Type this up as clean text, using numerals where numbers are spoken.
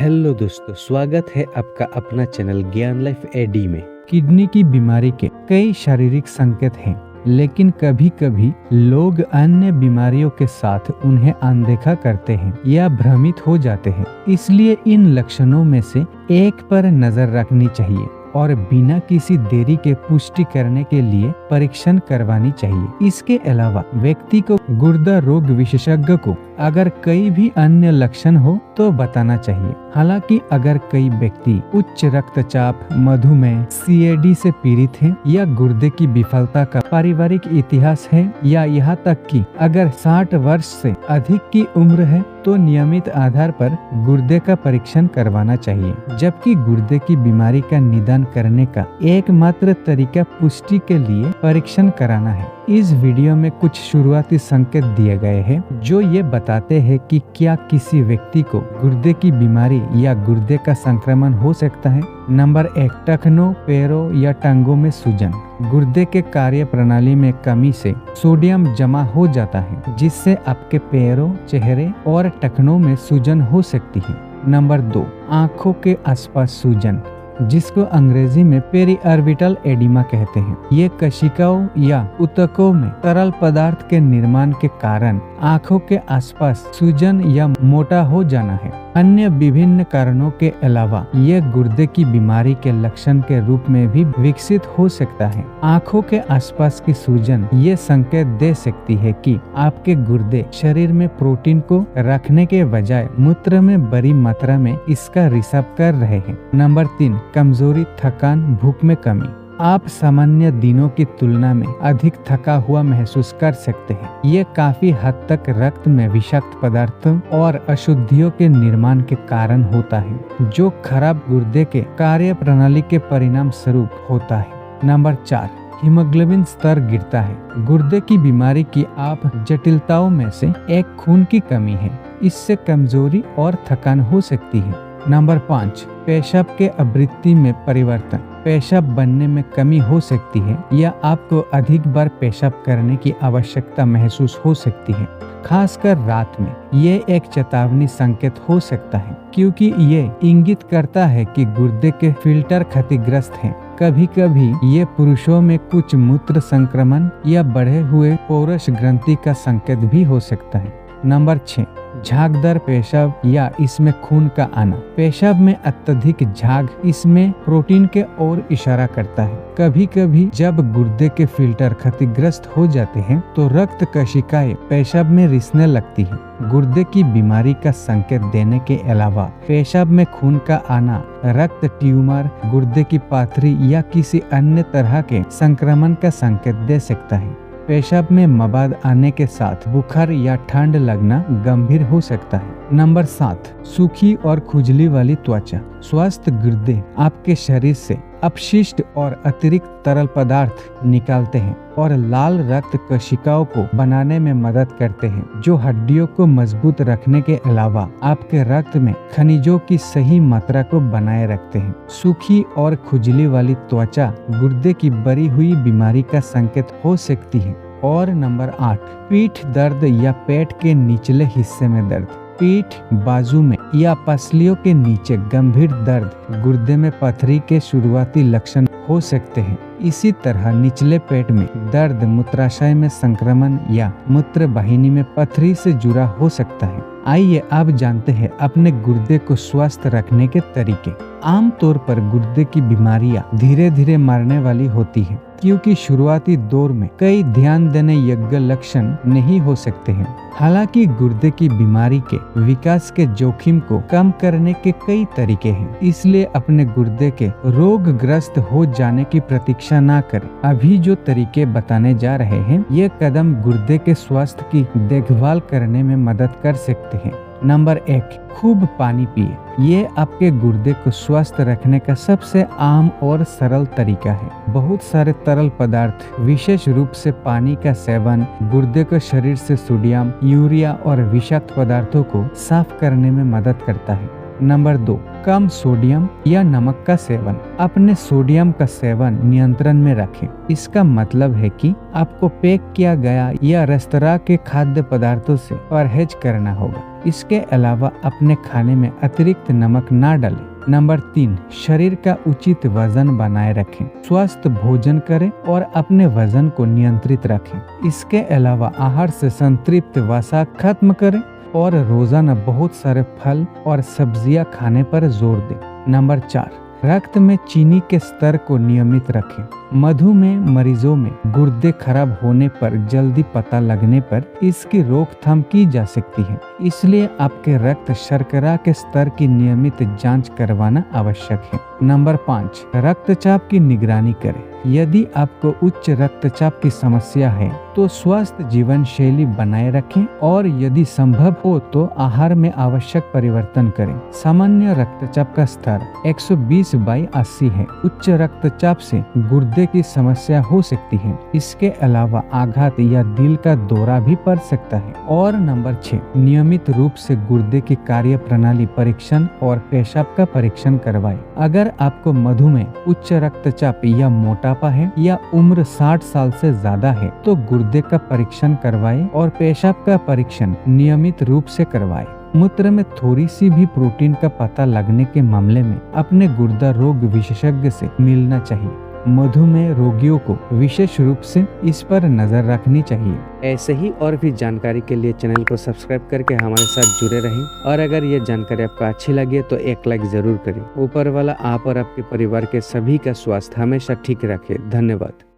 Hello दोस्तों, स्वागत है आपका अपना चैनल ज्ञान लाइफ एडी में। किडनी की बीमारी के कई शारीरिक संकेत हैं, लेकिन कभी कभी लोग अन्य बीमारियों के साथ उन्हें अनदेखा करते हैं या भ्रमित हो जाते हैं। इसलिए इन लक्षणों में से एक पर नजर रखनी चाहिए और बिना किसी देरी के पुष्टि करने के लिए परीक्षण करवानी चाहिए। इसके अलावा व्यक्ति को गुर्दा रोग विशेषज्ञ को अगर कई भी अन्य लक्षण हो तो बताना चाहिए। हालांकि अगर कई व्यक्ति उच्च रक्तचाप, मधुमेह, सीएडी से पीड़ित हैं या गुर्दे की विफलता का पारिवारिक इतिहास है या यहाँ तक कि अगर 60 वर्ष से अधिक की उम्र है तो नियमित आधार पर गुर्दे का परीक्षण करवाना चाहिए। जबकि गुर्दे की बीमारी का निदान करने का एकमात्र तरीका पुष्टि के लिए परीक्षण कराना है। इस वीडियो में कुछ शुरुआती संकेत दिए गए हैं जो ये बताते हैं कि क्या किसी व्यक्ति को गुर्दे की बीमारी या गुर्दे का संक्रमण हो सकता है। नंबर 1, टखनों, पैरों या टांगों में सूजन। गुर्दे के कार्य प्रणाली में कमी से सोडियम जमा हो जाता है, जिससे आपके पैरों, चेहरे और टखनों में सूजन हो सकती है। नंबर 2, आंखों के आसपास सूजन, जिसको अंग्रेजी में पेरीऑर्बिटल एडिमा कहते हैं। ये कोशिकाओं या ऊतकों में तरल पदार्थ के निर्माण के कारण आंखों के आसपास सूजन या मोटा हो जाना है। अन्य विभिन्न कारणों के अलावा ये गुर्दे की बीमारी के लक्षण के रूप में भी विकसित हो सकता है। आंखों के आसपास की सूजन ये संकेत दे सकती है कि आपके गुर्दे शरीर में प्रोटीन को रखने के बजाय मूत्र में बड़ी मात्रा में इसका रिसाव कर रहे हैं। नंबर 3, कमजोरी, थकान, भूख में कमी। आप सामान्य दिनों की तुलना में अधिक थका हुआ महसूस कर सकते हैं। ये काफी हद तक रक्त में विषाक्त पदार्थों और अशुद्धियों के निर्माण के कारण होता है, जो खराब गुर्दे के कार्य प्रणाली के परिणाम स्वरूप होता है। नंबर 4, हीमोग्लोबिन स्तर गिरता है। गुर्दे की बीमारी की आप जटिलताओं में से एक खून की कमी है। इससे कमजोरी और थकान हो सकती है। नंबर 5, पेशाब के आवृत्ति में परिवर्तन। पेशाब बनने में कमी हो सकती है या आपको अधिक बार पेशाब करने की आवश्यकता महसूस हो सकती है, खासकर रात में। ये एक चेतावनी संकेत हो सकता है क्योंकि ये इंगित करता है कि गुर्दे के फिल्टर क्षतिग्रस्त हैं। कभी कभी ये पुरुषों में कुछ मूत्र संक्रमण या बढ़े हुए पौरुष ग्रंथि का संकेत भी हो सकता है। नंबर 6, झागदार पेशाब या इसमें खून का आना। पेशाब में अत्यधिक झाग इसमें प्रोटीन के ओर इशारा करता है। कभी कभी जब गुर्दे के फिल्टर क्षतिग्रस्त हो जाते हैं तो रक्त कोशिकाएं पेशाब में रिसने लगती हैं। गुर्दे की बीमारी का संकेत देने के अलावा पेशाब में खून का आना रक्त ट्यूमर, गुर्दे की पाथरी या किसी अन्य तरह के संक्रमण का संकेत दे सकता है। पेशाब में मवाद आने के साथ बुखार या ठंड लगना गंभीर हो सकता है। नंबर 7, सूखी और खुजली वाली त्वचा। स्वस्थ गुर्दे आपके शरीर से अपशिष्ट और अतिरिक्त तरल पदार्थ निकालते हैं और लाल रक्त कोशिकाओं को बनाने में मदद करते हैं, जो हड्डियों को मजबूत रखने के अलावा आपके रक्त में खनिजों की सही मात्रा को बनाए रखते हैं। सूखी और खुजली वाली त्वचा गुर्दे की बढ़ी हुई बीमारी का संकेत हो सकती है। और नंबर 8, पीठ दर्द या पेट के निचले हिस्से में दर्द। पीठ, बाजू में या पसलियों के नीचे गंभीर दर्द गुर्दे में पथरी के शुरुआती लक्षण हो सकते हैं। इसी तरह निचले पेट में दर्द मूत्राशय में संक्रमण या मूत्र वाहिनी में पथरी से जुड़ा हो सकता है। आइए अब जानते हैं अपने गुर्दे को स्वस्थ रखने के तरीके। आमतौर पर गुर्दे की बीमारियां धीरे धीरे मरने वाली होती हैं, क्योंकि शुरुआती दौर में कई ध्यान देने योग्य लक्षण नहीं हो सकते हैं। हालांकि गुर्दे की बीमारी के विकास के जोखिम को कम करने के कई तरीके हैं, इसलिए अपने गुर्दे के रोगग्रस्त हो जाने की प्रतीक्षा ना करें। अभी जो तरीके बताने जा रहे हैं, ये कदम गुर्दे के स्वास्थ्य की देखभाल करने में मदद कर सकते हैं। नंबर 1, खूब पानी पिए। ये आपके गुर्दे को स्वस्थ रखने का सबसे आम और सरल तरीका है। बहुत सारे तरल पदार्थ, विशेष रूप से पानी का सेवन गुर्दे को शरीर से सोडियम, यूरिया और विषाक्त पदार्थों को साफ करने में मदद करता है। नंबर 2, कम सोडियम या नमक का सेवन। अपने सोडियम का सेवन नियंत्रण में रखें। इसका मतलब है कि आपको पैक किया गया या रेस्तरां के खाद्य पदार्थों से परहेज करना होगा। इसके अलावा अपने खाने में अतिरिक्त नमक ना डालें। नंबर 3, शरीर का उचित वजन बनाए रखें। स्वस्थ भोजन करें और अपने वजन को नियंत्रित रखें। इसके अलावा आहार से संतृप्त वसा खत्म करें और रोजाना बहुत सारे फल और सब्जियां खाने पर जोर दें। नंबर 4, रक्त में चीनी के स्तर को नियमित रखें। मधुमेह मरीजों में गुर्दे खराब होने पर जल्दी पता लगने पर इसकी रोकथाम की जा सकती है, इसलिए आपके रक्त शर्करा के स्तर की नियमित जांच करवाना आवश्यक है। नंबर 5, रक्तचाप की निगरानी करें। यदि आपको उच्च रक्तचाप की समस्या है तो स्वस्थ जीवन शैली बनाए रखें और यदि संभव हो तो आहार में आवश्यक परिवर्तन करें। सामान्य रक्तचाप का स्तर 120/80 है। उच्च रक्तचाप से गुर्दे की समस्या हो सकती है। इसके अलावा आघात या दिल का दौरा भी पड़ सकता है। और नंबर 6, नियमित रूप से गुर्दे की कार्य प्रणाली परीक्षण और पेशाब का परीक्षण करवाएं। अगर आपको मधुमेह, उच्च रक्तचाप या मोटापा है या उम्र 60 साल से ज्यादा है तो गुर्दे का परीक्षण करवाएं और पेशाब का परीक्षण नियमित रूप से करवाएं। मूत्र में थोड़ी सी भी प्रोटीन का पता लगने के मामले में अपने गुर्दा रोग विशेषज्ञ से मिलना चाहिए। मधुमेह रोगियों को विशेष रूप से इस पर नजर रखनी चाहिए। ऐसे ही और भी जानकारी के लिए चैनल को सब्सक्राइब करके हमारे साथ जुड़े रहें और अगर ये जानकारी आपको अच्छी लगे तो एक लाइक जरूर करें। ऊपर वाला आप और आपके परिवार के सभी का स्वास्थ्य हमेशा ठीक रखे। धन्यवाद।